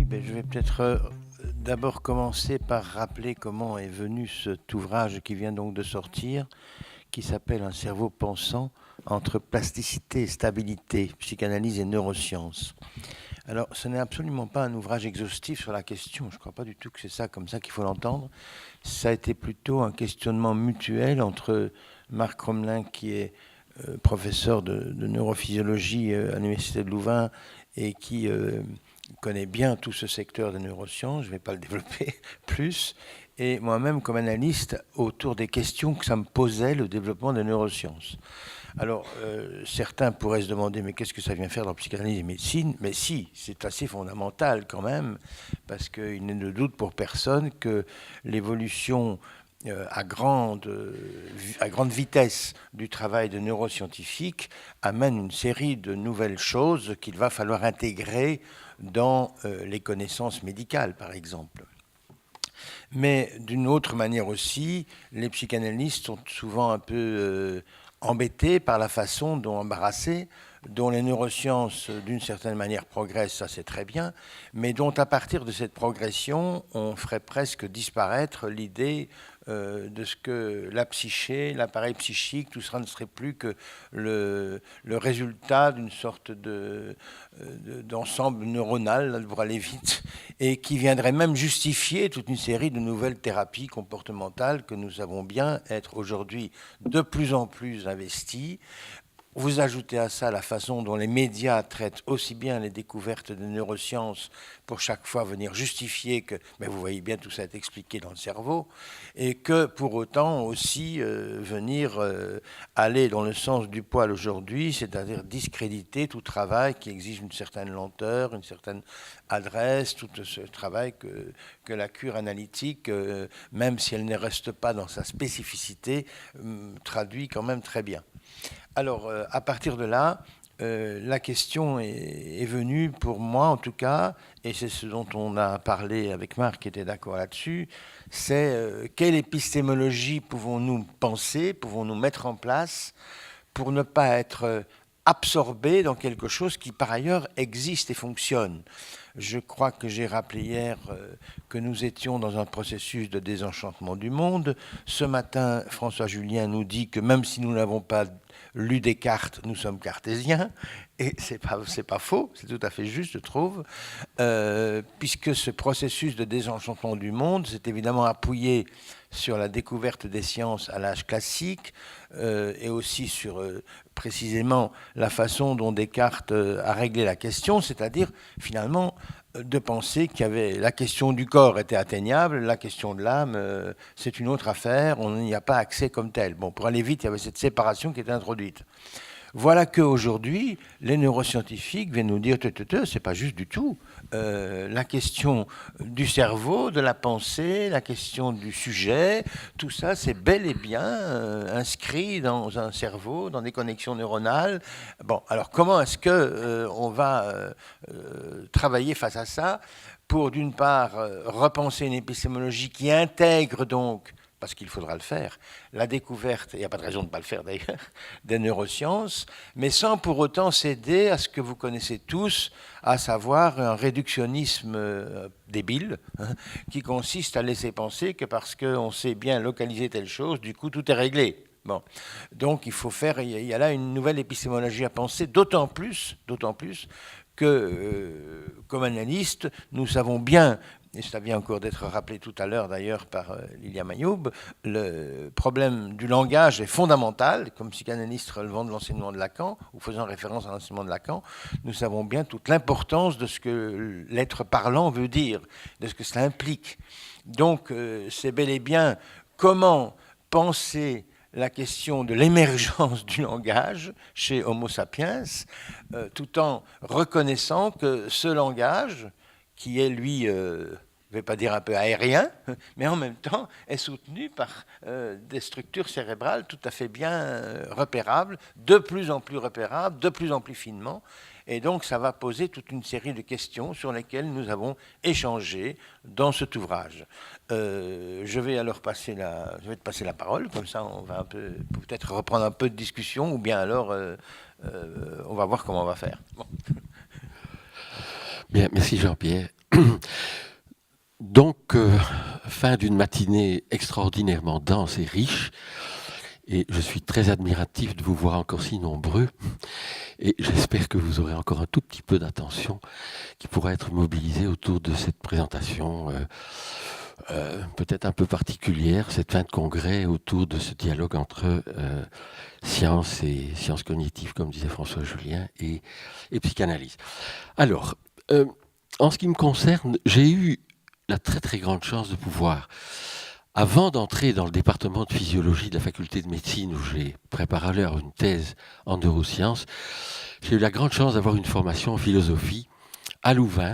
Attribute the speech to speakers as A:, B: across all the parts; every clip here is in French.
A: Ben, je vais peut-être d'abord commencer par rappeler comment est venu cet ouvrage qui vient donc de sortir, qui s'appelle Un cerveau pensant entre plasticité et stabilité, psychanalyse et neurosciences. Alors, ce n'est absolument pas un ouvrage exhaustif sur la question, je ne crois pas du tout que c'est ça comme ça qu'il faut l'entendre. Ça a été plutôt un questionnement mutuel entre Marc Romelin, qui est professeur de neurophysiologie à l'Université de Louvain et qui connaît bien tout ce secteur des neurosciences, je ne vais pas le développer plus, et moi-même comme analyste autour des questions que ça me posait, le développement des neurosciences. Alors, certains pourraient se demander, mais qu'est-ce que ça vient faire dans la psychanalyse et médecine? Mais si, c'est assez fondamental quand même, parce qu'il n'est de doute pour personne que l'évolution à grande vitesse du travail de neuroscientifique amène une série de nouvelles choses qu'il va falloir intégrer dans les connaissances médicales, par exemple. Mais d'une autre manière aussi, les psychanalystes sont souvent un peu embêtés par la façon dont embarrassés, dont les neurosciences d'une certaine manière progressent, ça c'est très bien, mais dont à partir de cette progression, on ferait presque disparaître l'idée de ce que la psyché, l'appareil psychique, tout ça ne serait plus que le résultat d'une sorte d'ensemble neuronal, pour aller vite, et qui viendrait même justifier toute une série de nouvelles thérapies comportementales que nous savons bien être aujourd'hui de plus en plus investies. Vous ajoutez à ça la façon dont les médias traitent aussi bien les découvertes de neurosciences pour chaque fois venir justifier que, mais vous voyez bien tout ça est expliqué dans le cerveau, et que pour autant aussi venir aller dans le sens du poil aujourd'hui, c'est-à-dire discréditer tout travail qui exige une certaine lenteur, une certaine adresse, tout ce travail que la cure analytique, même si elle ne reste pas dans sa spécificité, traduit quand même très bien. Alors, à partir de là, la question est venue, pour moi en tout cas, et c'est ce dont on a parlé avec Marc qui était d'accord là-dessus, c'est quelle épistémologie pouvons-nous penser, pouvons-nous mettre en place pour ne pas être absorbés dans quelque chose qui par ailleurs existe et fonctionne. Je crois que j'ai rappelé hier que nous étions dans un processus de désenchantement du monde. Ce matin, François Julien nous dit que même si nous n'avons pas lu Descartes, nous sommes cartésiens. Et c'est pas faux, c'est tout à fait juste, je trouve, puisque ce processus de désenchantement du monde s'est évidemment appuyé sur la découverte des sciences à l'âge classique et aussi sur précisément la façon dont Descartes a réglé la question, c'est-à-dire finalement de penser qu'il y avait la question du corps était atteignable, la question de l'âme c'est une autre affaire, on n'y a pas accès comme tel. Bon, pour aller vite, il y avait cette séparation qui était introduite. Voilà qu'aujourd'hui, les neuroscientifiques viennent nous dire c'est pas juste du tout. La question du cerveau, de la pensée, la question du sujet, tout ça, c'est bel et bien inscrit dans un cerveau, dans des connexions neuronales. Bon, alors comment est-ce que on va travailler face à ça pour, d'une part, repenser une épistémologie qui intègre donc parce qu'il faudra le faire, la découverte, il n'y a pas de raison de ne pas le faire d'ailleurs, des neurosciences, mais sans pour autant céder à ce que vous connaissez tous, à savoir un réductionnisme débile, qui consiste à laisser penser que parce qu'on sait bien localiser telle chose, du coup tout est réglé. Bon. Donc il faut faire, il y a là une nouvelle épistémologie à penser, d'autant plus que, comme analyste, nous savons bien, et ça vient encore d'être rappelé tout à l'heure d'ailleurs par Lilia Mayoub, le problème du langage est fondamental, comme psychanalyste relevant de l'enseignement de Lacan, ou faisant référence à l'enseignement de Lacan, nous savons bien toute l'importance de ce que l'être parlant veut dire, de ce que cela implique. Donc c'est bel et bien comment penser la question de l'émergence du langage chez Homo sapiens, tout en reconnaissant que ce langage, qui est lui, je ne vais pas dire un peu aérien, mais en même temps est soutenu par des structures cérébrales tout à fait bien repérables, de plus en plus repérables, de plus en plus finement. Et donc, ça va poser toute une série de questions sur lesquelles nous avons échangé dans cet ouvrage. Je vais alors te passer la parole, comme ça on va peut-être reprendre un peu de discussion, ou bien alors on va voir comment on va faire. Bon.
B: Bien, merci Jean-Pierre. Donc, fin d'une matinée extraordinairement dense et riche, et je suis très admiratif de vous voir encore si nombreux, et j'espère que vous aurez encore un tout petit peu d'attention qui pourra être mobilisée autour de cette présentation peut-être un peu particulière, cette fin de congrès autour de ce dialogue entre science et sciences cognitives, comme disait François Julien, et psychanalyse. Alors, en ce qui me concerne, j'ai eu la très très grande chance de pouvoir, avant d'entrer dans le département de physiologie de la faculté de médecine où j'ai préparé alors une thèse en neurosciences, j'ai eu la grande chance d'avoir une formation en philosophie à Louvain,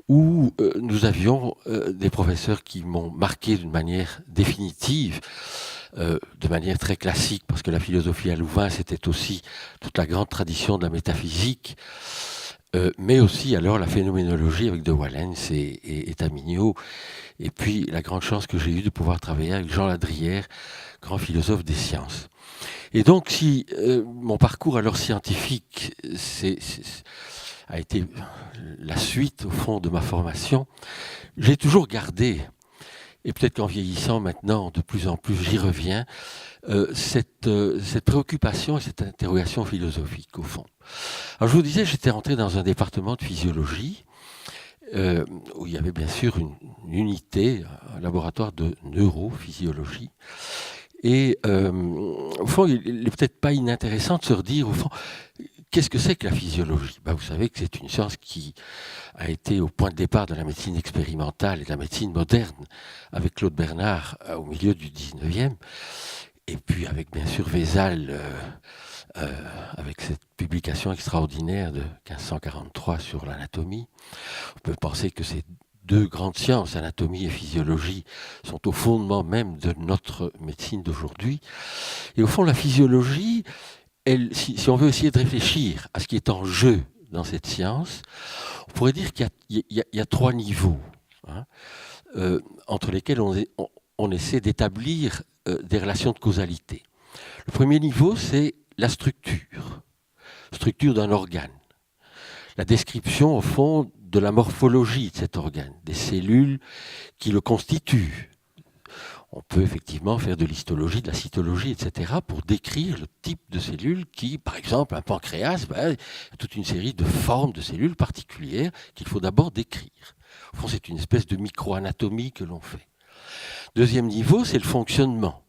B: où nous avions des professeurs qui m'ont marqué d'une manière définitive, de manière très classique, parce que la philosophie à Louvain, c'était aussi toute la grande tradition de la métaphysique, mais aussi alors la phénoménologie avec De Wallens et Tamigno, et puis la grande chance que j'ai eue de pouvoir travailler avec Jean Ladrière, grand philosophe des sciences. Et donc si mon parcours alors scientifique a été la suite au fond de ma formation, j'ai toujours gardé, et peut-être qu'en vieillissant maintenant de plus en plus j'y reviens, cette préoccupation et cette interrogation philosophique au fond. Alors je vous disais, j'étais rentré dans un département de physiologie où il y avait bien sûr une unité, un laboratoire de neurophysiologie. Et au fond, il n'est peut-être pas inintéressant de se redire, au fond, qu'est-ce que c'est que la physiologie ? Vous savez que c'est une science qui a été au point de départ de la médecine expérimentale et de la médecine moderne, avec Claude Bernard au milieu du 19e, et puis avec bien sûr Vézal, avec cette publication extraordinaire de 1543 sur l'anatomie. On peut penser que ces deux grandes sciences, anatomie et physiologie, sont au fondement même de notre médecine d'aujourd'hui. Et au fond, la physiologie, si on veut essayer de réfléchir à ce qui est en jeu dans cette science, on pourrait dire qu'il y a trois niveaux entre lesquels on essaie d'établir des relations de causalité. Le premier niveau, c'est la structure d'un organe. La description, au fond, de la morphologie de cet organe, des cellules qui le constituent. On peut effectivement faire de l'histologie, de la cytologie, etc., pour décrire le type de cellules qui, par exemple, un pancréas, toute une série de formes de cellules particulières qu'il faut d'abord décrire. Au fond, c'est une espèce de micro-anatomie que l'on fait. Deuxième niveau, c'est le fonctionnement.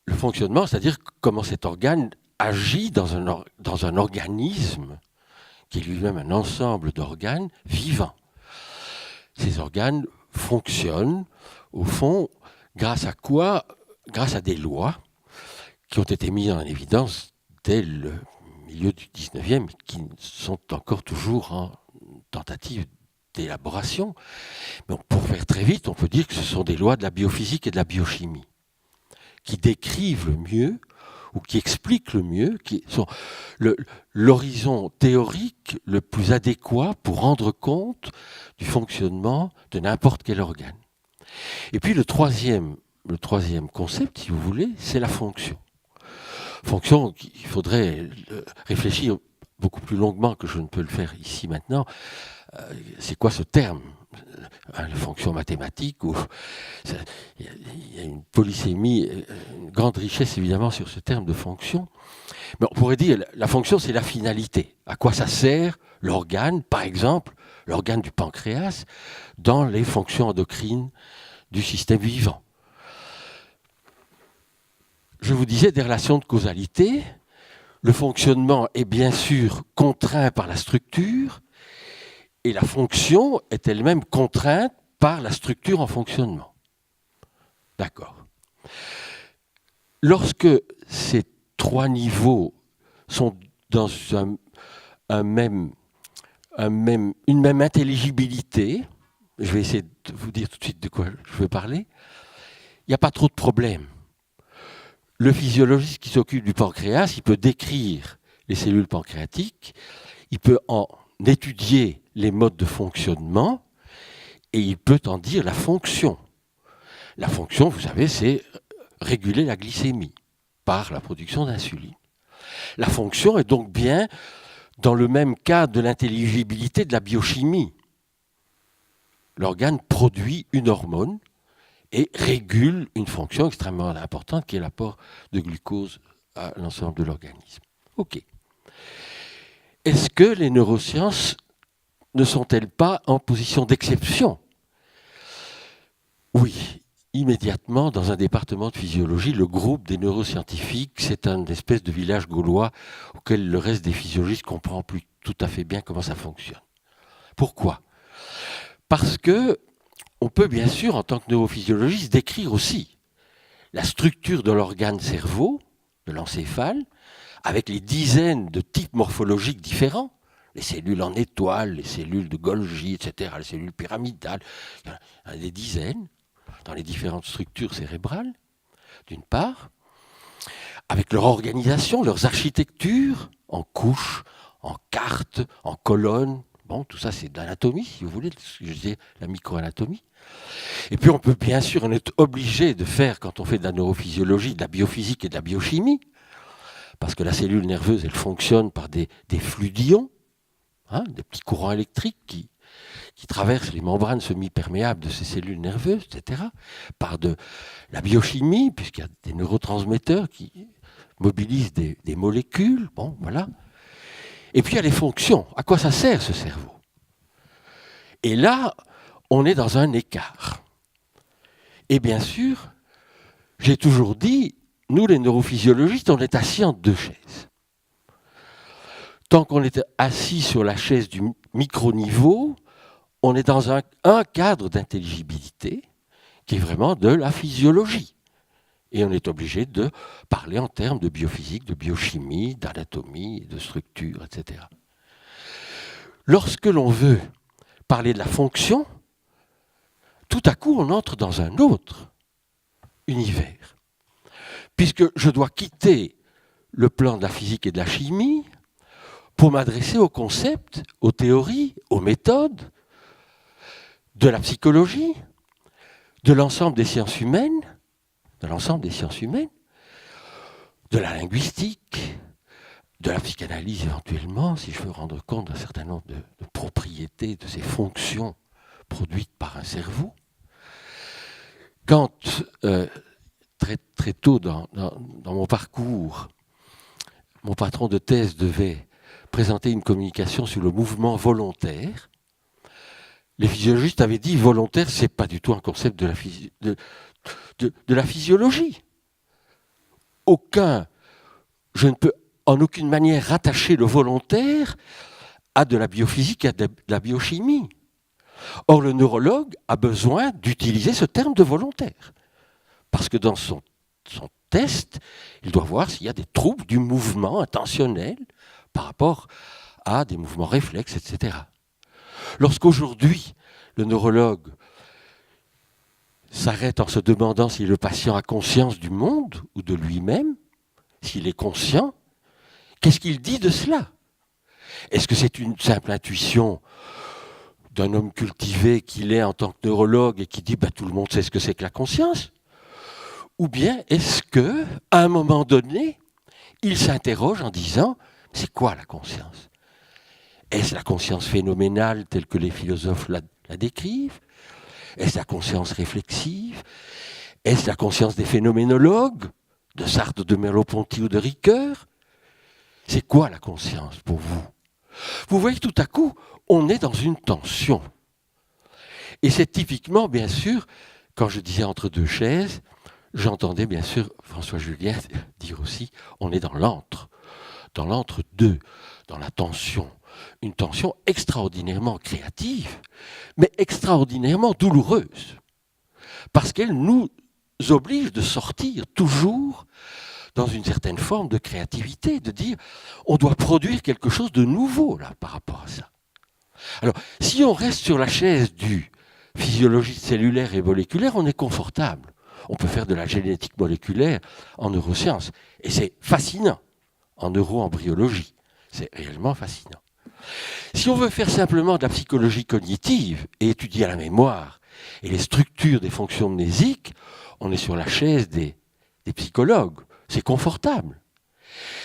B: Le fonctionnement, c'est-à-dire comment cet organe agit dans un organisme qui est lui-même un ensemble d'organes vivants. Ces organes fonctionnent, au fond, grâce à quoi ? Grâce à des lois qui ont été mises en évidence dès le milieu du 19e, qui sont encore toujours en tentative d'élaboration. Mais pour faire très vite, on peut dire que ce sont des lois de la biophysique et de la biochimie qui décrivent le mieux ou qui expliquent le mieux, qui sont l'horizon théorique le plus adéquat pour rendre compte du fonctionnement de n'importe quel organe. Et puis le troisième concept, si vous voulez, c'est la fonction. Fonction qu'il faudrait réfléchir beaucoup plus longuement que je ne peux le faire ici maintenant. C'est quoi ce terme ? La fonction mathématique, il y a une polysémie, une grande richesse évidemment sur ce terme de fonction. Mais on pourrait dire la fonction, c'est la finalité. À quoi ça sert l'organe, par exemple, l'organe du pancréas, dans les fonctions endocrines du système vivant. Je vous disais des relations de causalité. Le fonctionnement est bien sûr contraint par la structure, et la fonction est elle-même contrainte par la structure en fonctionnement. D'accord. Lorsque ces trois niveaux sont dans une même intelligibilité, je vais essayer de vous dire tout de suite de quoi je veux parler, il n'y a pas trop de problèmes. Le physiologiste qui s'occupe du pancréas, il peut décrire les cellules pancréatiques, il peut en étudier les modes de fonctionnement et il peut en dire la fonction. La fonction, vous savez, c'est réguler la glycémie par la production d'insuline. La fonction est donc bien dans le même cadre de l'intelligibilité de la biochimie. l'organe produit une hormone et régule une fonction extrêmement importante qui est l'apport de glucose à l'ensemble de l'organisme. Ok. Est-ce que les neurosciences ne sont-elles pas en position d'exception? Oui, immédiatement, dans un département de physiologie, le groupe des neuroscientifiques, c'est un espèce de village gaulois auquel le reste des physiologistes ne comprend plus tout à fait bien comment ça fonctionne. Pourquoi? Parce que on peut bien sûr, en tant que neurophysiologiste, décrire aussi la structure de l'organe cerveau, de l'encéphale, avec les dizaines de types morphologiques différents, les cellules en étoile, les cellules de Golgi, etc., les cellules pyramidales, il y en a des dizaines dans les différentes structures cérébrales, d'une part, avec leur organisation, leurs architectures, en couches, en cartes, en colonnes. Bon, tout ça, c'est de l'anatomie, si vous voulez, je disais la microanatomie. Et puis, on peut bien sûr, on est obligé de faire, quand on fait de la neurophysiologie, de la biophysique et de la biochimie, parce que la cellule nerveuse, elle fonctionne par des flux d'ions, des petits courants électriques qui traversent les membranes semi-perméables de ces cellules nerveuses, etc., par de la biochimie, puisqu'il y a des neurotransmetteurs qui mobilisent des molécules, bon, voilà. Et puis il y a les fonctions. À quoi ça sert ce cerveau? Et là, on est dans un écart. Et bien sûr, j'ai toujours dit, nous les neurophysiologistes, on est assis entre deux chaises. Tant qu'on est assis sur la chaise du micro-niveau, on est dans un cadre d'intelligibilité qui est vraiment de la physiologie. Et on est obligé de parler en termes de biophysique, de biochimie, d'anatomie, de structure, etc. Lorsque l'on veut parler de la fonction, tout à coup on entre dans un autre univers. Puisque je dois quitter le plan de la physique et de la chimie pour m'adresser aux concepts, aux théories, aux méthodes de la psychologie, de l'ensemble des sciences humaines, de la linguistique, de la psychanalyse éventuellement, si je veux rendre compte d'un certain nombre de propriétés, de ces fonctions produites par un cerveau. Quand, très tôt dans mon parcours, mon patron de thèse devait présenter une communication sur le mouvement volontaire, les physiologistes avaient dit volontaire, ce n'est pas du tout un concept de la physiologie. Je ne peux en aucune manière rattacher le volontaire à de la biophysique, à de la biochimie. Or, le neurologue a besoin d'utiliser ce terme de volontaire. Parce que dans son test, il doit voir s'il y a des troubles du mouvement intentionnel par rapport à des mouvements réflexes, etc. Lorsqu'aujourd'hui, le neurologue s'arrête en se demandant si le patient a conscience du monde ou de lui-même, s'il est conscient, qu'est-ce qu'il dit de cela? Est-ce que c'est une simple intuition d'un homme cultivé qu'il est en tant que neurologue et qui dit tout le monde sait ce que c'est que la conscience? Ou bien est-ce que, à un moment donné, il s'interroge en disant c'est quoi la conscience? Est-ce la conscience phénoménale telle que les philosophes la décrivent? Est-ce la conscience réflexive? Est-ce la conscience des phénoménologues, de Sartre, de Merleau-Ponty ou de Ricoeur? C'est quoi la conscience pour vous? Vous voyez, tout à coup, on est dans une tension. Et c'est typiquement, bien sûr, quand je disais entre deux chaises, j'entendais bien sûr François Julien dire aussi, on est dans l'entre-deux, dans la tension. Une tension extraordinairement créative, mais extraordinairement douloureuse. Parce qu'elle nous oblige de sortir toujours dans une certaine forme de créativité, de dire on doit produire quelque chose de nouveau là, par rapport à ça. Alors, si on reste sur la chaise du physiologiste cellulaire et moléculaire, on est confortable. On peut faire de la génétique moléculaire en neurosciences. Et c'est fascinant, en neuroembryologie. C'est réellement fascinant. Si on veut faire simplement de la psychologie cognitive et étudier la mémoire et les structures des fonctions mnésiques, on est sur la chaise des psychologues. C'est confortable.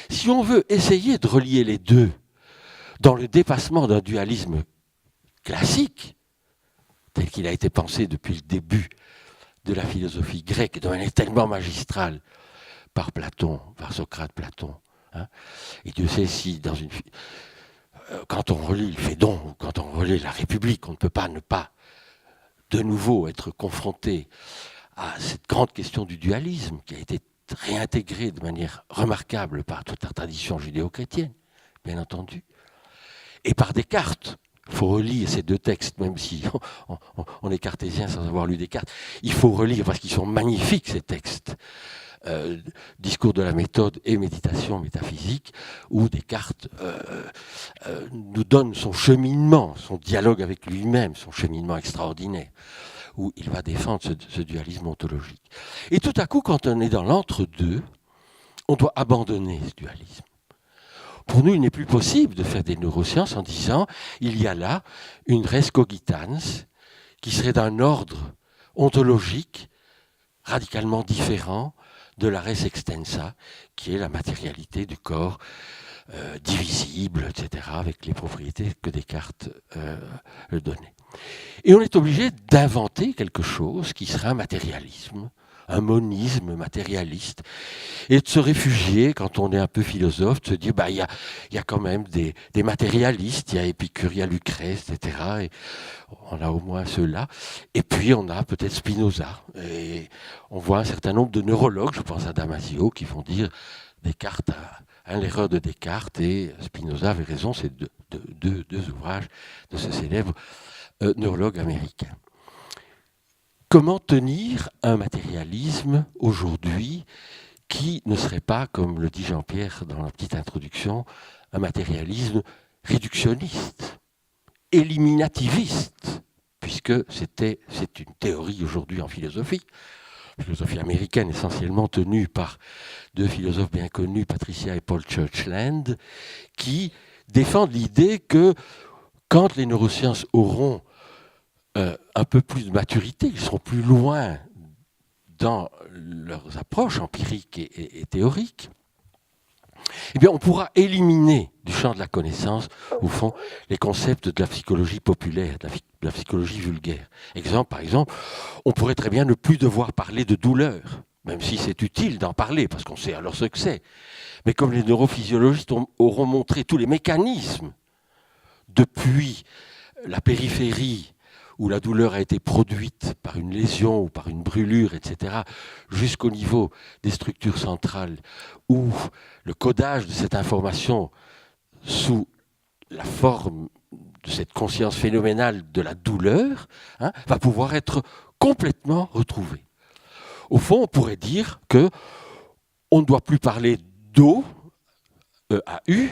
B: Si on veut essayer de relier les deux dans le dépassement d'un dualisme classique, tel qu'il a été pensé depuis le début de la philosophie grecque, de manière tellement magistrale, par Platon, par Socrate, Platon. Hein. Et Dieu sait si, quand on relit le Phédon, ou quand on relit la République, on ne peut pas ne pas de nouveau être confronté à cette grande question du dualisme qui a été réintégrée de manière remarquable par toute la tradition judéo-chrétienne, bien entendu, et par Descartes. Il faut relire ces deux textes, même si on est cartésien sans avoir lu Descartes. Il faut relire parce qu'ils sont magnifiques, ces textes. Discours de la méthode et méditation métaphysique, où Descartes nous donne son cheminement, son dialogue avec lui-même, son cheminement extraordinaire, où il va défendre ce dualisme ontologique. Et tout à coup, quand on est dans l'entre-deux, on doit abandonner ce dualisme. Pour nous, il n'est plus possible de faire des neurosciences en disant il y a là une res cogitans qui serait d'un ordre ontologique radicalement différent de la res extensa, qui est la matérialité du corps divisible, etc., avec les propriétés que Descartes le donnait. Et on est obligé d'inventer quelque chose qui serait un matérialisme, un monisme matérialiste, et de se réfugier, quand on est un peu philosophe, de se dire, il y a quand même des matérialistes, il y a Épicure, il y a Lucrèce, etc., et on a au moins ceux-là, et puis on a peut-être Spinoza, et on voit un certain nombre de neurologues, je pense à Damasio, qui vont dire, Descartes l'erreur de Descartes, et Spinoza avait raison, c'est deux ouvrages de ce célèbre neurologue américain. Comment tenir un matérialisme aujourd'hui qui ne serait pas, comme le dit Jean-Pierre dans la petite introduction, un matérialisme réductionniste, éliminativiste, puisque c'est une théorie aujourd'hui en philosophie américaine essentiellement tenue par deux philosophes bien connus, Patricia et Paul Churchland, qui défendent l'idée que quand les neurosciences auront un peu plus de maturité, ils seront plus loin dans leurs approches empiriques et théoriques, eh bien, on pourra éliminer du champ de la connaissance, au fond, les concepts de la psychologie populaire, de la psychologie vulgaire. Par exemple, on pourrait très bien ne plus devoir parler de douleur, même si c'est utile d'en parler, parce qu'on sait alors ce que c'est. Mais comme les neurophysiologistes auront montré tous les mécanismes depuis la périphérie, où la douleur a été produite par une lésion ou par une brûlure, etc., jusqu'au niveau des structures centrales, où le codage de cette information sous la forme de cette conscience phénoménale de la douleur va pouvoir être complètement retrouvé. Au fond, on pourrait dire qu'on ne doit plus parler d'eau, EAU,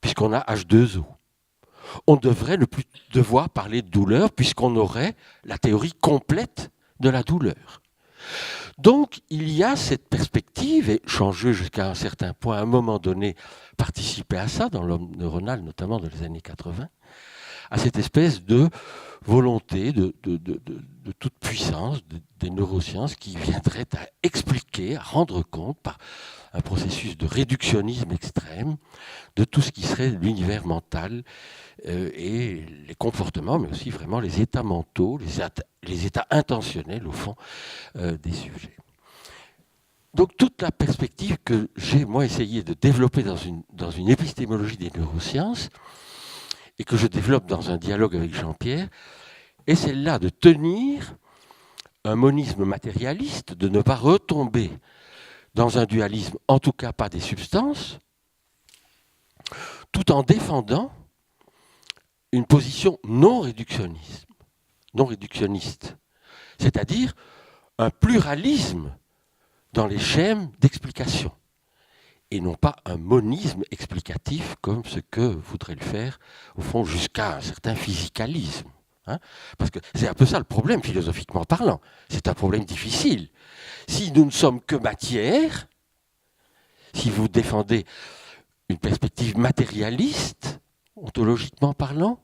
B: puisqu'on a H2O. On devrait ne plus devoir parler de douleur puisqu'on aurait la théorie complète de la douleur. Donc, il y a cette perspective, et Changeux, jusqu'à un certain point, à un moment donné, participait à ça, dans l'homme neuronal, notamment dans les années 80, à cette espèce de volonté de toute puissance des neurosciences qui viendrait à expliquer, à rendre compte, par un processus de réductionnisme extrême, de tout ce qui serait l'univers mental et les comportements, mais aussi vraiment les états mentaux, les états intentionnels, au fond, des sujets. Donc toute la perspective que j'ai, moi, essayé de développer dans une épistémologie des neurosciences, et que je développe dans un dialogue avec Jean-Pierre, est celle-là de tenir un monisme matérialiste, de ne pas retomber dans un dualisme, en tout cas pas des substances, tout en défendant une position non réductionniste, c'est-à-dire un pluralisme dans les schèmes d'explication, et non pas un monisme explicatif comme ce que voudrait le faire, au fond, jusqu'à un certain physicalisme. Parce que c'est un peu ça le problème, philosophiquement parlant. C'est un problème difficile. Si nous ne sommes que matière, si vous défendez une perspective matérialiste, ontologiquement parlant,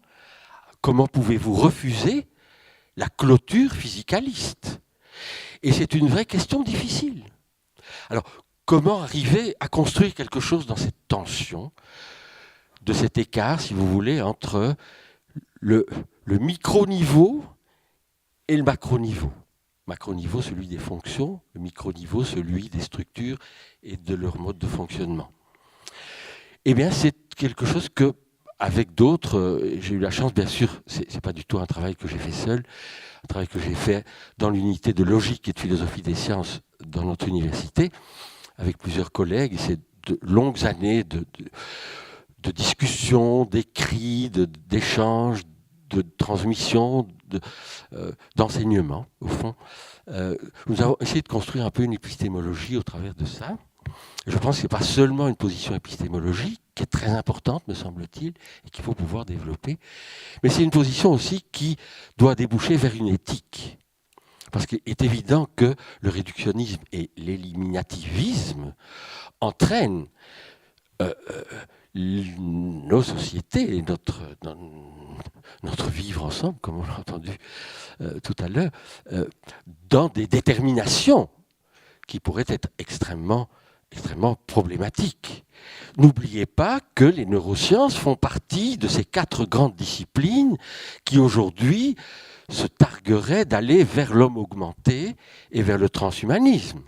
B: comment pouvez-vous refuser la clôture physicaliste? Et c'est une vraie question difficile. Alors, comment arriver à construire quelque chose dans cette tension, de cet écart, si vous voulez, entre le micro-niveau et le macro-niveau. Macro-niveau, celui des fonctions, le micro-niveau, celui des structures et de leur mode de fonctionnement. Eh bien, c'est quelque chose que, avec d'autres, j'ai eu la chance, bien sûr, c'est pas du tout un travail que j'ai fait seul, un travail que j'ai fait dans l'unité de logique et de philosophie des sciences dans notre université, avec plusieurs collègues, et c'est de longues années de discussions, d'écrits, d'échanges, de transmission, d'enseignement, au fond. Nous avons essayé de construire un peu une épistémologie au travers de ça. Et je pense que ce n'est pas seulement une position épistémologique, qui est très importante, me semble-t-il, et qu'il faut pouvoir développer, mais c'est une position aussi qui doit déboucher vers une éthique. Parce qu'il est évident que le réductionnisme et l'éliminativisme entraînent nos sociétés et notre vivre ensemble, comme on l'a entendu tout à l'heure, dans des déterminations qui pourraient être extrêmement problématiques. N'oubliez pas que les neurosciences font partie de ces 4 grandes disciplines qui aujourd'hui se targueraient d'aller vers l'homme augmenté et vers le transhumanisme.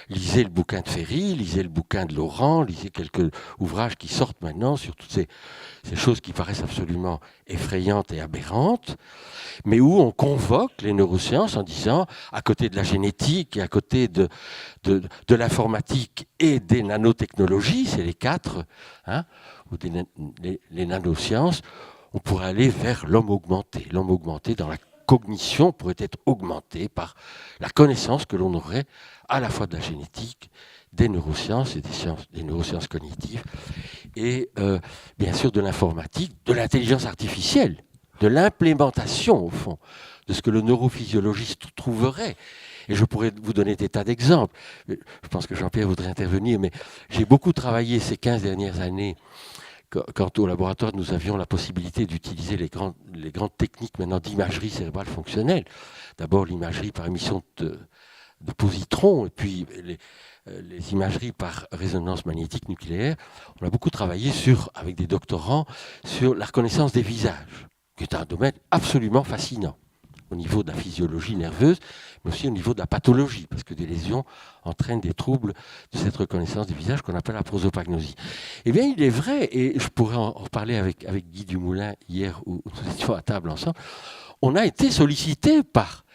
B: Lisez le bouquin de Ferry, lisez le bouquin de Laurent, lisez quelques ouvrages qui sortent maintenant sur toutes ces choses qui paraissent absolument effrayantes et aberrantes, mais où on convoque les neurosciences en disant, à côté de la génétique et à côté de l'informatique et des nanotechnologies, c'est les 4, ou les nanosciences, on pourrait aller vers l'homme augmenté. L'homme augmenté dans la cognition pourrait être augmenté par la connaissance que l'on aurait à la fois de la génétique, des neurosciences et des neurosciences cognitives, et bien sûr de l'informatique, de l'intelligence artificielle, de l'implémentation, au fond, de ce que le neurophysiologiste trouverait. Et je pourrais vous donner des tas d'exemples. Je pense que Jean-Pierre voudrait intervenir, mais j'ai beaucoup travaillé ces 15 dernières années quand au laboratoire, nous avions la possibilité d'utiliser les grandes techniques maintenant d'imagerie cérébrale fonctionnelle. D'abord l'imagerie par émission de positrons, et puis les imageries par résonance magnétique nucléaire. On a beaucoup travaillé avec des doctorants sur la reconnaissance des visages, qui est un domaine absolument fascinant, au niveau de la physiologie nerveuse, mais aussi au niveau de la pathologie, parce que des lésions entraînent des troubles de cette reconnaissance des visages qu'on appelle la prosopagnosie. Eh bien, il est vrai, et je pourrais en reparler avec Guy Dumoulin hier, où nous étions à table ensemble, on a été sollicité par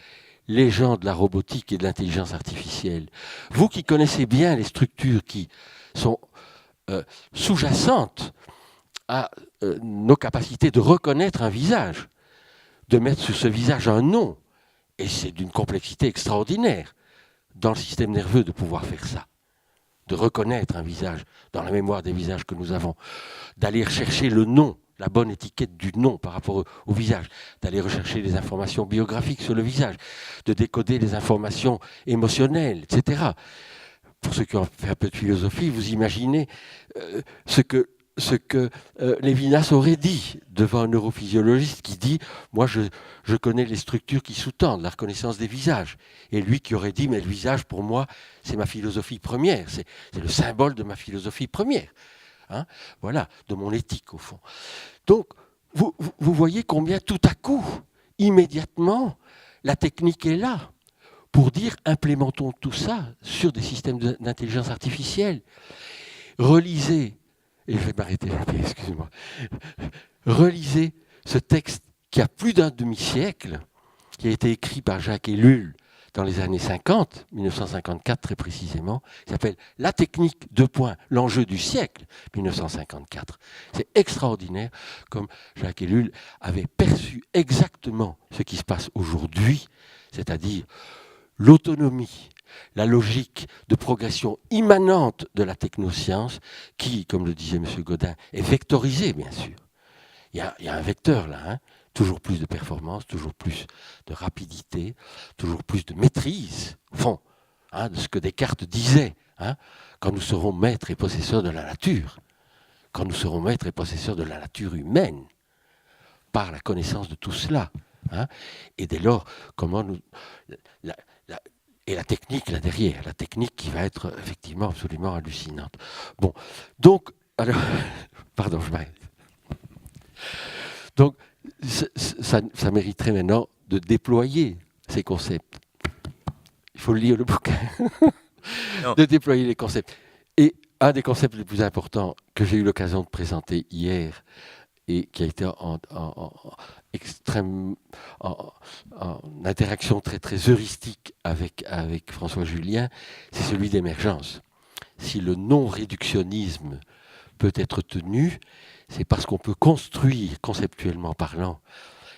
B: les gens de la robotique et de l'intelligence artificielle. Vous qui connaissez bien les structures qui sont sous-jacentes à nos capacités de reconnaître un visage, de mettre sur ce visage un nom, et c'est d'une complexité extraordinaire dans le système nerveux de pouvoir faire ça, de reconnaître un visage dans la mémoire des visages que nous avons, d'aller rechercher le nom, la bonne étiquette du nom par rapport au visage, d'aller rechercher les informations biographiques sur le visage, de décoder les informations émotionnelles, etc. Pour ceux qui ont fait un peu de philosophie, vous imaginez ce que Lévinas aurait dit devant un neurophysiologiste qui dit « Moi, je connais les structures qui sous-tendent la reconnaissance des visages. » Et lui qui aurait dit « Mais le visage, pour moi, c'est ma philosophie première, c'est le symbole de ma philosophie première. » Voilà, de mon éthique, au fond. Donc, vous voyez combien tout à coup, immédiatement, la technique est là pour dire « Implémentons tout ça sur des systèmes d'intelligence artificielle. » Relisez. Et je vais m'arrêter là, excusez-moi. Relisez ce texte qui a plus d'un demi-siècle, qui a été écrit par Jacques Ellul dans les années 50, 1954 très précisément, qui s'appelle « La technique, l'enjeu du siècle », 1954. C'est extraordinaire comme Jacques Ellul avait perçu exactement ce qui se passe aujourd'hui, c'est-à-dire l'autonomie, la logique de progression immanente de la technoscience qui, comme le disait M. Godin, est vectorisée, bien sûr. Il y a un vecteur là, toujours plus de performance, toujours plus de rapidité, toujours plus de maîtrise, au fond, de ce que Descartes disait, quand nous serons maîtres et possesseurs de la nature, quand nous serons maîtres et possesseurs de la nature humaine, par la connaissance de tout cela. Et dès lors, comment nous... Et la technique là derrière, la technique qui va être effectivement absolument hallucinante. Bon, donc, alors, pardon, je m'arrête. Donc, ça mériterait maintenant de déployer ces concepts. Il faut lire le bouquin, de déployer les concepts. Et un des concepts les plus importants que j'ai eu l'occasion de présenter hier et qui a été en interaction très, très heuristique avec François Julien, c'est celui d'émergence. Si le non-réductionnisme peut être tenu, c'est parce qu'on peut construire, conceptuellement parlant,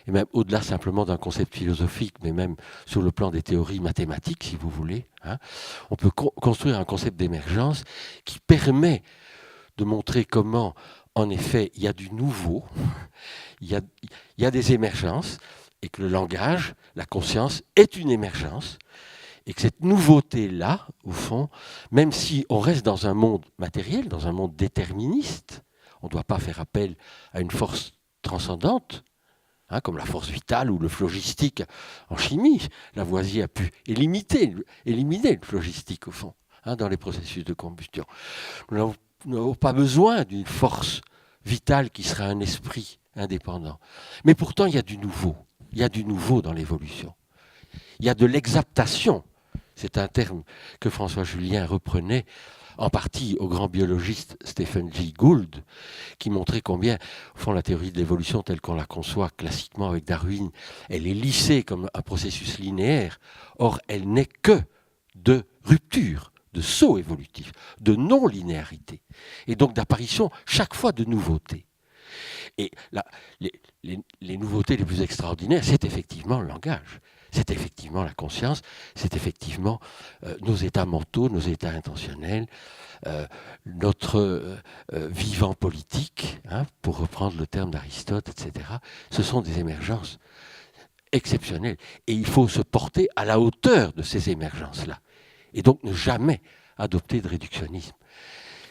B: et même au-delà simplement d'un concept philosophique, mais même sur le plan des théories mathématiques, si vous voulez, on peut construire un concept d'émergence qui permet de montrer comment, en effet, il y a du nouveau, il y a des émergences, et que le langage, la conscience, est une émergence, et que cette nouveauté-là, au fond, même si on reste dans un monde matériel, dans un monde déterministe, on ne doit pas faire appel à une force transcendante, comme la force vitale ou le phlogistique en chimie. Lavoisier a pu éliminer le phlogistique, au fond, dans les processus de combustion. Nous n'avons pas besoin d'une force vitale qui serait un esprit indépendant. Mais pourtant, il y a du nouveau. Il y a du nouveau dans l'évolution. Il y a de l'exaptation. C'est un terme que François Julien reprenait en partie au grand biologiste Stephen Jay Gould, qui montrait combien, au fond, la théorie de l'évolution telle qu'on la conçoit classiquement avec Darwin, elle est lissée comme un processus linéaire. Or, elle n'est que de rupture, de saut évolutif, de non-linéarité, et donc d'apparition chaque fois de nouveautés. Et là, les nouveautés les plus extraordinaires, c'est effectivement le langage. C'est effectivement la conscience, c'est effectivement nos états mentaux, nos états intentionnels, notre vivant politique, pour reprendre le terme d'Aristote, etc. Ce sont des émergences exceptionnelles. Et il faut se porter à la hauteur de ces émergences-là. Et donc ne jamais adopter de réductionnisme.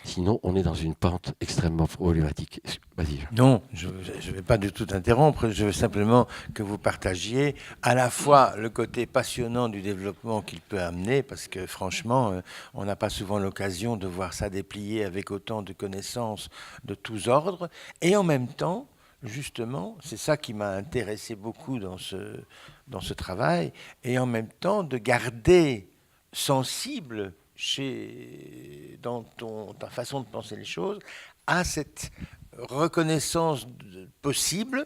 B: Sinon, on est dans une pente extrêmement problématique. Vas-y.
A: Non, je ne vais pas du tout interrompre. Je veux simplement que vous partagiez à la fois le côté passionnant du développement qu'il peut amener, parce que franchement, on n'a pas souvent l'occasion de voir ça déplier avec autant de connaissances de tous ordres, et en même temps, justement, c'est ça qui m'a intéressé beaucoup dans ce travail, et en même temps de garder sensible dans ta façon de penser les choses, à cette reconnaissance possible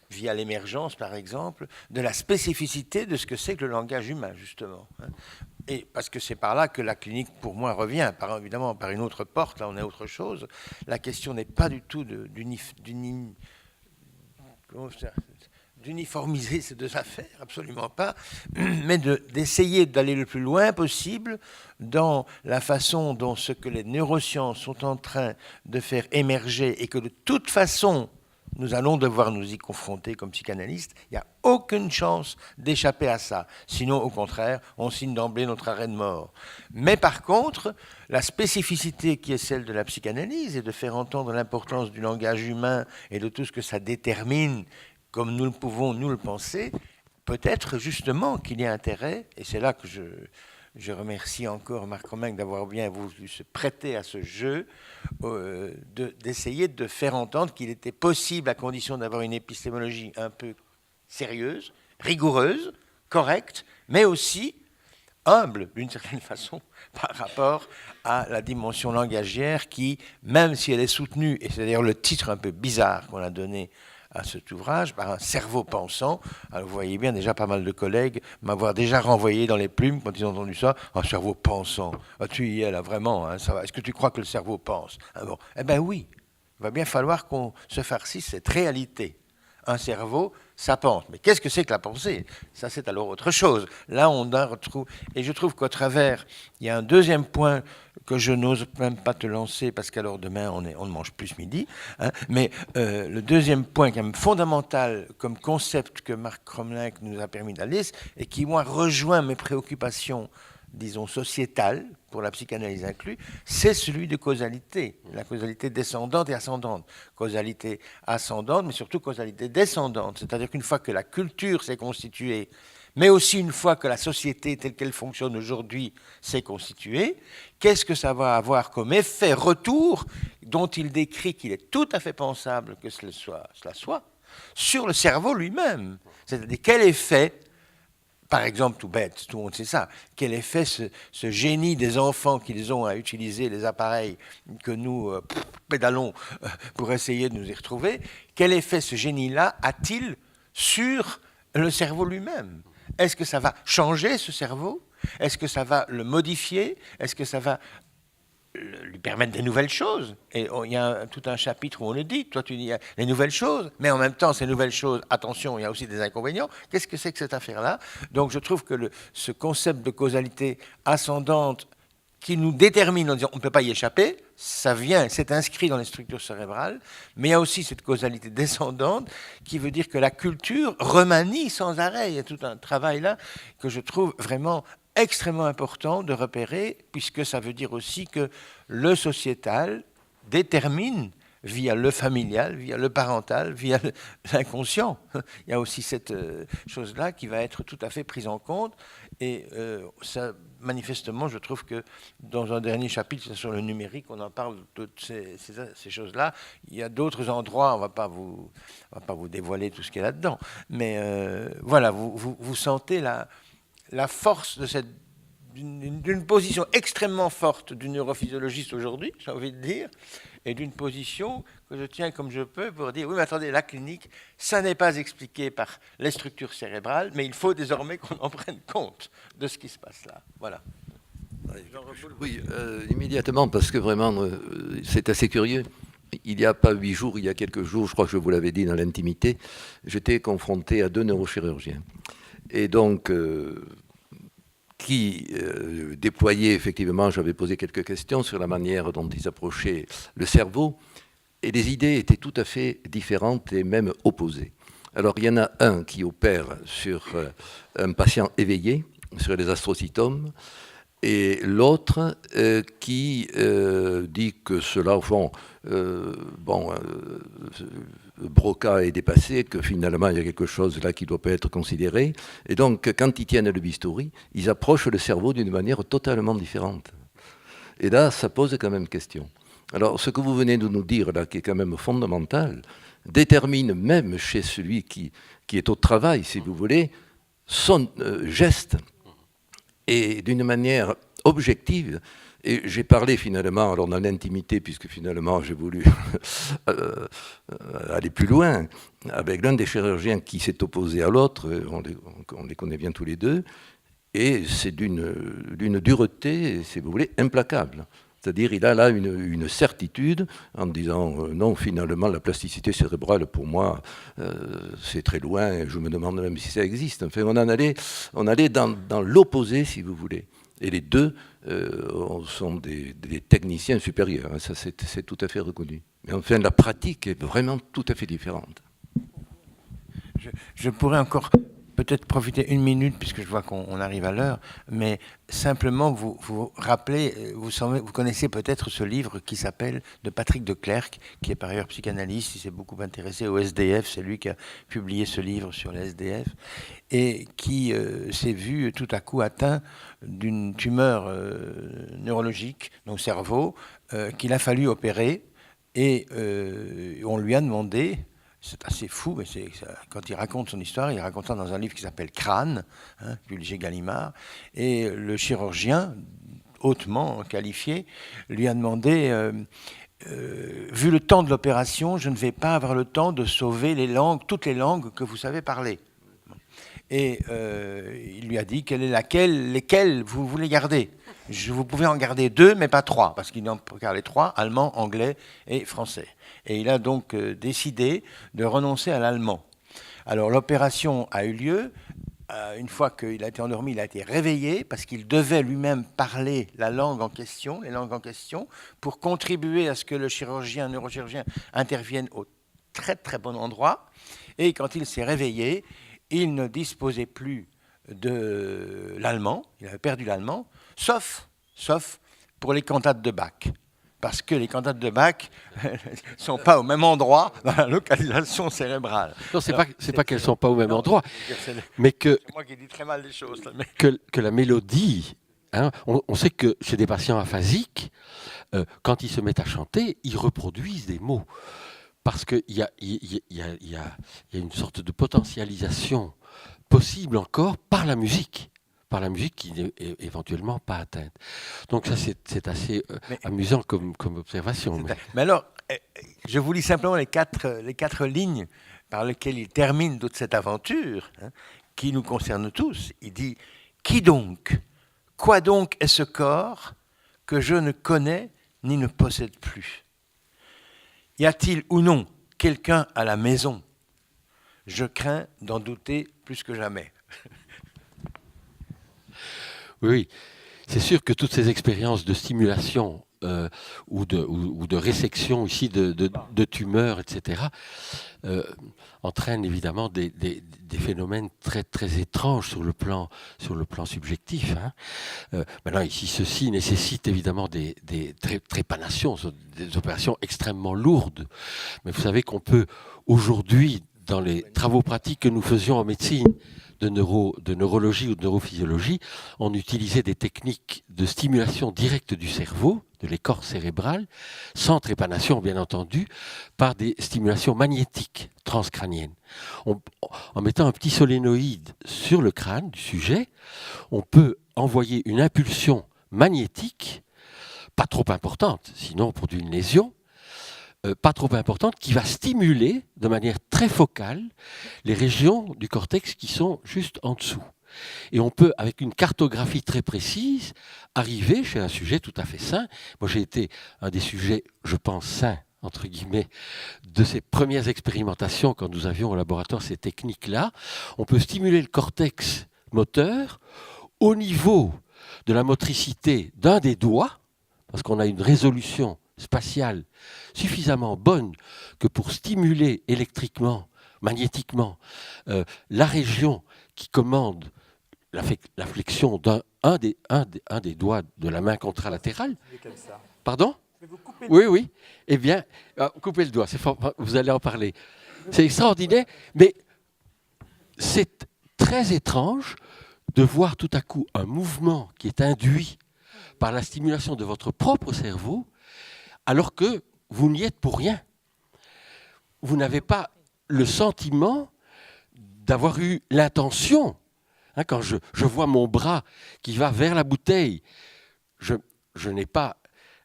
A: via l'émergence par exemple, de la spécificité de ce que c'est que le langage humain, justement. Et parce que c'est par là que la clinique, pour moi, revient, évidemment par une autre porte, là on est autre chose. La question n'est pas du tout d'uniformiser ces deux affaires, absolument pas, mais d'essayer d'aller le plus loin possible dans la façon dont ce que les neurosciences sont en train de faire émerger et que de toute façon, nous allons devoir nous y confronter comme psychanalystes, il n'y a aucune chance d'échapper à ça. Sinon, au contraire, on signe d'emblée notre arrêt de mort. Mais par contre, la spécificité qui est celle de la psychanalyse et de faire entendre l'importance du langage humain et de tout ce que ça détermine, comme nous le pouvons nous le penser, peut-être justement qu'il y a intérêt, et c'est là que je remercie encore Marc Romain d'avoir bien voulu se prêter à ce jeu, d'essayer de faire entendre qu'il était possible, à condition d'avoir une épistémologie un peu sérieuse, rigoureuse, correcte, mais aussi humble, d'une certaine façon, par rapport à la dimension langagière qui, même si elle est soutenue, et c'est d'ailleurs le titre un peu bizarre qu'on a donné à cet ouvrage, par un cerveau pensant. Alors vous voyez bien déjà pas mal de collègues m'avoir déjà renvoyé dans les plumes quand ils ont entendu ça, un cerveau pensant. Ah, tu y es là, vraiment, ça va. Est-ce que tu crois que le cerveau pense? Bon. Eh bien oui, il va bien falloir qu'on se farcisse cette réalité. Un cerveau, ça pense. Mais qu'est-ce que c'est que la pensée? Ça, c'est alors autre chose. Là, on en retrouve... Et je trouve qu'au travers, il y a un deuxième point que je n'ose même pas te lancer, parce qu'alors demain, on ne mange plus midi. Mais le deuxième point qui est fondamental comme concept que Marc Cromlinck nous a permis d'aller, et qui, moi, rejoint mes préoccupations, disons, sociétales, pour la psychanalyse inclus, c'est celui de causalité, la causalité descendante et ascendante. Causalité ascendante, mais surtout causalité descendante. C'est-à-dire qu'une fois que la culture s'est constituée, mais aussi une fois que la société telle qu'elle fonctionne aujourd'hui s'est constituée, qu'est-ce que ça va avoir comme effet retour, dont il décrit qu'il est tout à fait pensable que cela soit, sur le cerveau lui-même? C'est-à-dire quel effet par exemple, tout bête, tout le monde sait ça, quel effet ce génie des enfants qu'ils ont à utiliser les appareils que nous pédalons pour essayer de nous y retrouver, quel effet ce génie-là a-t-il sur le cerveau lui-même? Est-ce que ça va changer ce cerveau? Est-ce que ça va le modifier? Est-ce que ça va lui permettre des nouvelles choses? Et il y a tout un chapitre où on le dit, toi tu dis les nouvelles choses, mais en même temps ces nouvelles choses, attention, il y a aussi des inconvénients. Qu'est-ce que c'est que cette affaire-là? Donc je trouve que ce concept de causalité ascendante qui nous détermine en disant on ne peut pas y échapper, ça vient, c'est inscrit dans les structures cérébrales, mais il y a aussi cette causalité descendante qui veut dire que la culture remanie sans arrêt. Il y a tout un travail là que je trouve vraiment extrêmement important de repérer, puisque ça veut dire aussi que le sociétal détermine via le familial, via le parental, via l'inconscient. Il y a aussi cette chose-là qui va être tout à fait prise en compte. Et ça, manifestement, je trouve que dans un dernier chapitre sur le numérique, on en parle de ces choses-là. Il y a d'autres endroits, on ne va pas vous dévoiler tout ce qu'il y a là-dedans. Mais voilà, vous sentez la force de d'une position extrêmement forte du neurophysiologiste aujourd'hui, j'ai envie de dire, et d'une position que je tiens comme je peux pour dire, oui, mais attendez, la clinique, ça n'est pas expliqué par les structures cérébrales, mais il faut désormais qu'on en prenne compte de ce qui se passe là. Voilà.
C: Oui, immédiatement, parce que vraiment, c'est assez curieux. Il n'y a pas 8 jours, il y a quelques jours, je crois que je vous l'avais dit dans l'intimité, j'étais confronté à 2 neurochirurgiens. Et donc, qui déployaient, effectivement, j'avais posé quelques questions sur la manière dont ils approchaient le cerveau, et les idées étaient tout à fait différentes et même opposées. Alors, il y en a un qui opère sur un patient éveillé, sur les astrocytomes, et l'autre qui dit que cela, au fond, Broca est dépassé, que finalement il y a quelque chose là qui doit pas être considéré. Et donc, quand ils tiennent le bistouri, ils approchent le cerveau d'une manière totalement différente. Et là, ça pose quand même question. Alors, ce que vous venez de nous dire là, qui est quand même fondamental, détermine même chez celui qui est au travail, si vous voulez, son geste. Et d'une manière objective, et j'ai parlé finalement, alors dans l'intimité, puisque finalement j'ai voulu aller plus loin, avec l'un des chirurgiens qui s'est opposé à l'autre, on les connaît bien tous les deux, et c'est d'une dureté, si vous voulez, implacable. C'est-à-dire il a là une certitude en disant non, finalement la plasticité cérébrale pour moi c'est très loin, je me demande même si ça existe. Enfin, on allait dans l'opposé, si vous voulez. Et les deux sont des techniciens supérieurs, hein, ça c'est tout à fait reconnu. Mais enfin la pratique est vraiment tout à fait différente.
A: Je pourrais encore peut-être profiter 1 minute, puisque je vois qu'on arrive à l'heure, mais simplement vous rappeler, vous connaissez peut-être ce livre qui s'appelle de Patrick de Clercq, qui est par ailleurs psychanalyste, il s'est beaucoup intéressé au SDF, c'est lui qui a publié ce livre sur le SDF, et qui s'est vu tout à coup atteint d'une tumeur neurologique, donc cerveau, qu'il a fallu opérer, et on lui a demandé... C'est assez fou, mais quand il raconte son histoire, il raconte ça dans un livre qui s'appelle Crâne, publié chez Gallimard, et le chirurgien, hautement qualifié, lui a demandé, vu le temps de l'opération, je ne vais pas avoir le temps de sauver toutes les langues que vous savez parler. Et il lui a dit lesquelles vous voulez garder. Vous pouvez en garder 2, mais pas 3, parce qu'il en gardait 3, allemand, anglais et français. Et il a donc décidé de renoncer à l'allemand. Alors l'opération a eu lieu. Une fois qu'il a été endormi, il a été réveillé parce qu'il devait lui-même parler les langues en question, pour contribuer à ce que le neurochirurgien intervienne au très très bon endroit. Et quand il s'est réveillé, il ne disposait plus de l'allemand, il avait perdu l'allemand, sauf pour les cantates de Bach. Parce que les cantates de Bach ne sont pas au même endroit dans la localisation cérébrale.
B: Non, c'est pas qu'elles ne sont pas au même endroit, mais que...
A: C'est moi qui dis très mal les choses. Là, mais...
B: que la mélodie... Hein, on sait que chez des patients aphasiques, quand ils se mettent à chanter, ils reproduisent des mots. Parce qu'il y a une sorte de potentialisation possible encore par la musique qui n'est éventuellement pas atteinte. Donc ça, c'est assez amusant comme observation.
A: Mais alors, je vous lis simplement les quatre lignes par lesquelles il termine toute cette aventure, hein, qui nous concerne tous. Il dit « Qui donc, quoi donc est ce corps que je ne connais ni ne possède plus? Y a-t-il ou non quelqu'un à la maison? Je crains d'en douter plus que jamais. »
B: Oui, c'est sûr que toutes ces expériences de stimulation ou de résection ici de tumeurs, etc., entraînent évidemment des phénomènes très, très étranges sur le plan subjectif. Hein. Maintenant, ici, ceci nécessite évidemment des trépanations, des opérations extrêmement lourdes. Mais vous savez qu'on peut aujourd'hui, dans les travaux pratiques que nous faisions en médecine, de neurologie ou de neurophysiologie, on utilisait des techniques de stimulation directe du cerveau, de l'écorce cérébrale, sans trépanation bien entendu, par des stimulations magnétiques transcrâniennes. En mettant un petit solénoïde sur le crâne du sujet, on peut envoyer une impulsion magnétique, pas trop importante, sinon pour une lésion, pas trop importante, qui va stimuler de manière très focale les régions du cortex qui sont juste en dessous. Et on peut, avec une cartographie très précise, arriver chez un sujet tout à fait sain. Moi, j'ai été un des sujets, je pense, sains, entre guillemets, de ces premières expérimentations quand nous avions au laboratoire ces techniques-là. On peut stimuler le cortex moteur au niveau de la motricité d'un des doigts, parce qu'on a une résolution spatiale suffisamment bonne que pour stimuler électriquement, magnétiquement, la région qui commande la flexion d'un des doigts de la main contralatérale. Pardon ? Oui. Eh bien, coupez le doigt, c'est fort, vous allez en parler. C'est extraordinaire, mais c'est très étrange de voir tout à coup un mouvement qui est induit par la stimulation de votre propre cerveau, alors que vous n'y êtes pour rien. Vous n'avez pas le sentiment d'avoir eu l'intention. Hein, quand je vois mon bras qui va vers la bouteille, je n'ai pas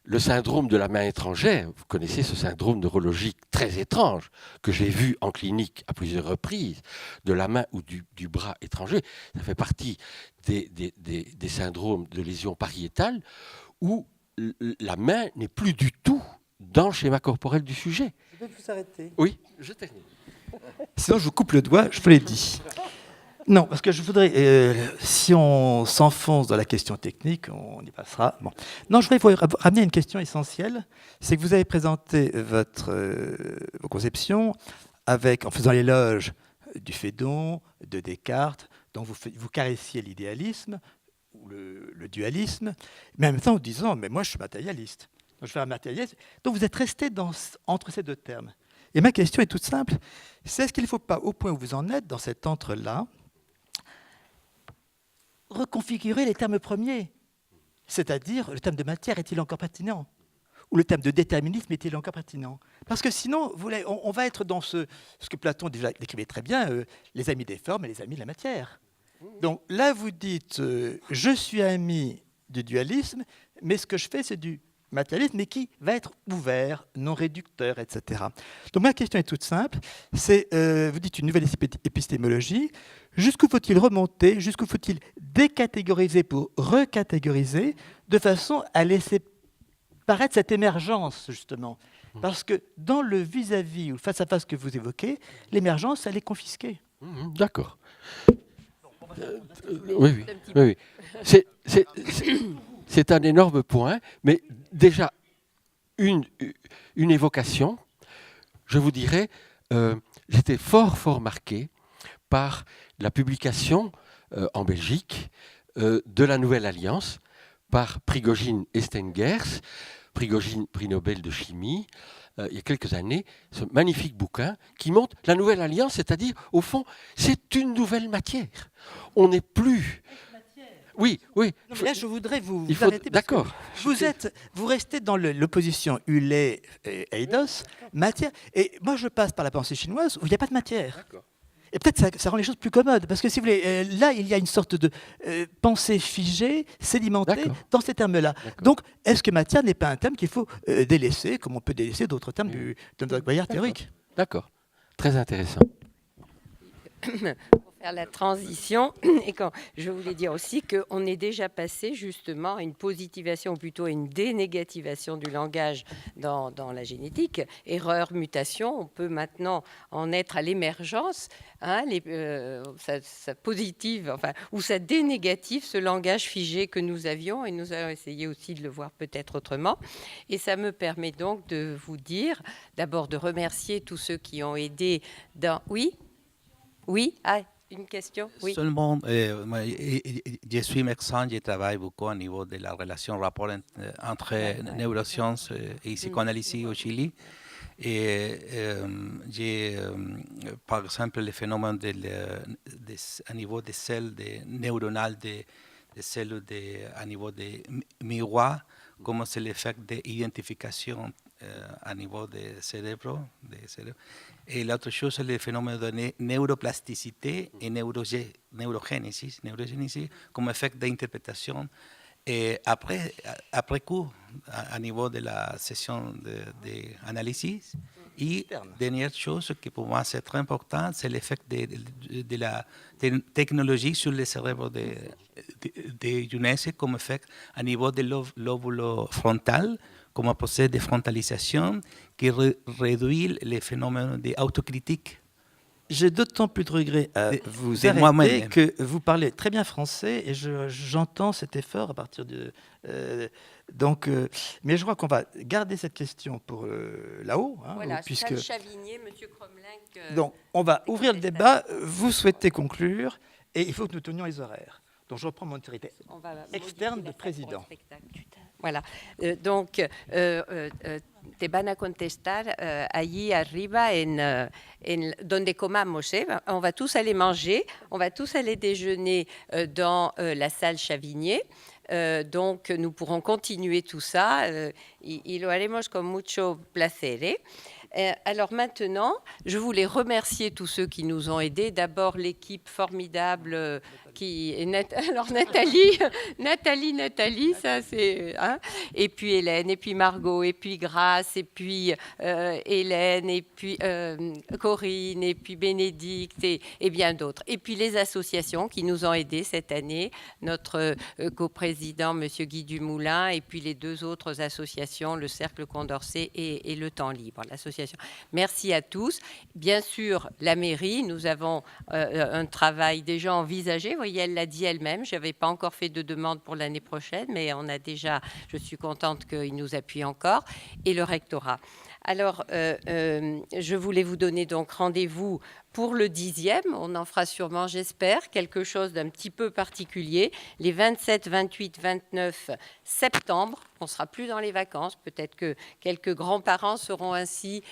B: le syndrome de la main étrangère. Vous connaissez ce syndrome neurologique très étrange que j'ai vu en clinique à plusieurs reprises, de la main ou du bras étranger. Ça fait partie des syndromes de lésion pariétale où la main n'est plus du tout dans le schéma corporel du sujet.
D: Je vais vous arrêter.
B: Oui, je termine.
D: Sinon, je vous coupe le doigt, je vous l'ai dit. Non, parce que je voudrais, si on s'enfonce dans la question technique, on y passera. Bon. Non, je voudrais vous ramener à une question essentielle. C'est que vous avez présenté vos conceptions en faisant l'éloge du Phédon, de Descartes. Donc, vous caressiez l'idéalisme ou le dualisme, mais en même temps en disant, mais moi, je suis matérialiste. Donc, je fais un matérialiste. Donc, vous êtes resté entre ces deux termes. Et ma question est toute simple. C'est est-ce qu'il ne faut pas, au point où vous en êtes, dans cet entre-là, reconfigurer les termes premiers? C'est-à-dire, le terme de matière est-il encore pertinent? Ou le terme de déterminisme est-il encore pertinent? Parce que sinon, on va être dans ce que Platon déjà décrivait très bien, les amis des formes et les amis de la matière. Donc là, vous dites, je suis ami du dualisme, mais ce que je fais, c'est du matérialisme, mais qui va être ouvert, non réducteur, etc. Donc ma question est toute simple, c'est, vous dites une nouvelle épistémologie, jusqu'où faut-il remonter, jusqu'où faut-il décatégoriser pour recatégoriser, de façon à laisser paraître cette émergence, justement. Parce que dans le vis-à-vis ou face-à-face que vous évoquez, l'émergence, elle est confisquée.
B: D'accord. Oui. C'est un énorme point, mais déjà, une évocation, je vous dirais, j'étais fort marqué par la publication en Belgique de la Nouvelle Alliance par Prigogine et Stengers. Prigogine, prix Nobel de chimie, il y a quelques années, ce magnifique bouquin qui montre la Nouvelle Alliance, c'est-à-dire, au fond, c'est une nouvelle matière. On n'est plus... Oui.
D: Non, mais là, je voudrais vous arrêter.
B: D'accord.
D: Vous restez dans l'opposition Hulet et Eidos, matière. Et moi, je passe par la pensée chinoise où il n'y a pas de matière. Et peut-être ça rend les choses plus commodes, parce que si vous voulez, là, il y a une sorte de pensée figée, sédimentée dans ces termes-là. Donc, est-ce que matière n'est pas un terme qu'il faut délaisser, comme on peut délaisser d'autres termes de notre vocabulaire théorique?
B: D'accord, très intéressant.
E: Pour faire la transition, et quand je voulais dire aussi qu'on est déjà passé justement à une positivation, ou plutôt à une dénégativation du langage dans la génétique. Erreur, mutation, on peut maintenant en être à l'émergence, hein, ça positive, enfin, ou ça dénégative ce langage figé que nous avions, et nous allons essayer aussi de le voir peut-être autrement. Et ça me permet donc de vous dire, d'abord de remercier tous ceux qui ont aidé dans... Oui, une question. Oui.
F: Seulement, je suis médecin, je travaille beaucoup au niveau de la relation rapport entre neurosciences et psychanalyse au Chili. Et j'ai, par exemple, le phénomène à niveau des cellules neuronales, des cellules à niveau des miroirs, comment c'est l'effet d'identification à niveau des cérébraux. Et l'autre chose, c'est le phénomène de neuroplasticité et neurogénésis comme effet d'interprétation. Et après coup, à niveau de la session d'analyse. Et dernière chose qui pour moi c'est très important, c'est l'effet de la technologie sur le cerveau de jeunesse comme effet à niveau de lóbulo frontal, comme un procès de frontalisation qui réduit les phénomènes d'autocritique.
D: J'ai d'autant plus de regrets à vous arrêter que vous parlez très bien français et j'entends cet effort à partir de... mais je crois qu'on va garder cette question pour là-haut. Hein,
E: voilà,
D: puisque
E: Chavigné, M. Cromlin.
D: Donc, on va ouvrir le débat. Vous souhaitez conclure et il faut que nous tenions les horaires. Donc, je reprends mon autorité externe de président.
E: Voilà. Donc, te van a contestar allí arriba donde comamos. On va tous aller manger, on va tous aller déjeuner dans la salle Chavigné. Donc, nous pourrons continuer tout ça. Y lo haremos con mucho placer. Alors maintenant, je voulais remercier tous ceux qui nous ont aidés. D'abord l'équipe formidable alors Nathalie, ça c'est, hein, et puis Hélène, et puis Margot, et puis Grace, et puis Hélène, et puis Corinne, et puis Bénédicte, et bien d'autres. Et puis les associations qui nous ont aidés cette année, notre coprésident, Monsieur Guy Dumoulin, et puis les deux autres associations, le Cercle Condorcet et le Temps Libre, l'association. Merci à tous. Bien sûr, la mairie, nous avons un travail déjà envisagé. Vous voyez, elle l'a dit elle-même. Je n'avais pas encore fait de demande pour l'année prochaine, mais on a déjà, je suis contente qu'il nous appuie encore. Et le rectorat. Alors, je voulais vous donner donc rendez-vous pour le 10e. On en fera sûrement, j'espère, quelque chose d'un petit peu particulier. Les 27, 28, 29 septembre. On ne sera plus dans les vacances. Peut-être que quelques grands-parents seront ainsi...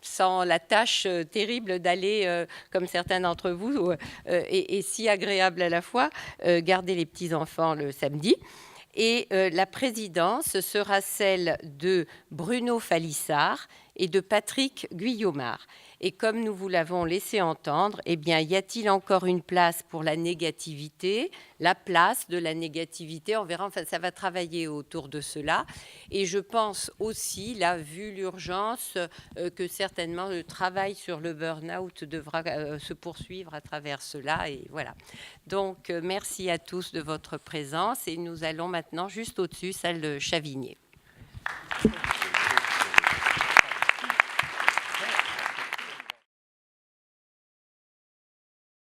E: sans la tâche terrible d'aller, comme certains d'entre vous, et si agréable à la fois, garder les petits-enfants le samedi. Et la présidence sera celle de Bruno Falissard et de Patrick Guillaumard. Et comme nous vous l'avons laissé entendre, eh bien, y a-t-il encore une place pour la négativité? La place de la négativité, on verra, enfin, ça va travailler autour de cela. Et je pense aussi, là, vu l'urgence, que certainement le travail sur le burn-out devra se poursuivre à travers cela. Et voilà. Donc, merci à tous de votre présence. Et nous allons maintenant juste au-dessus, salle de Chavigné.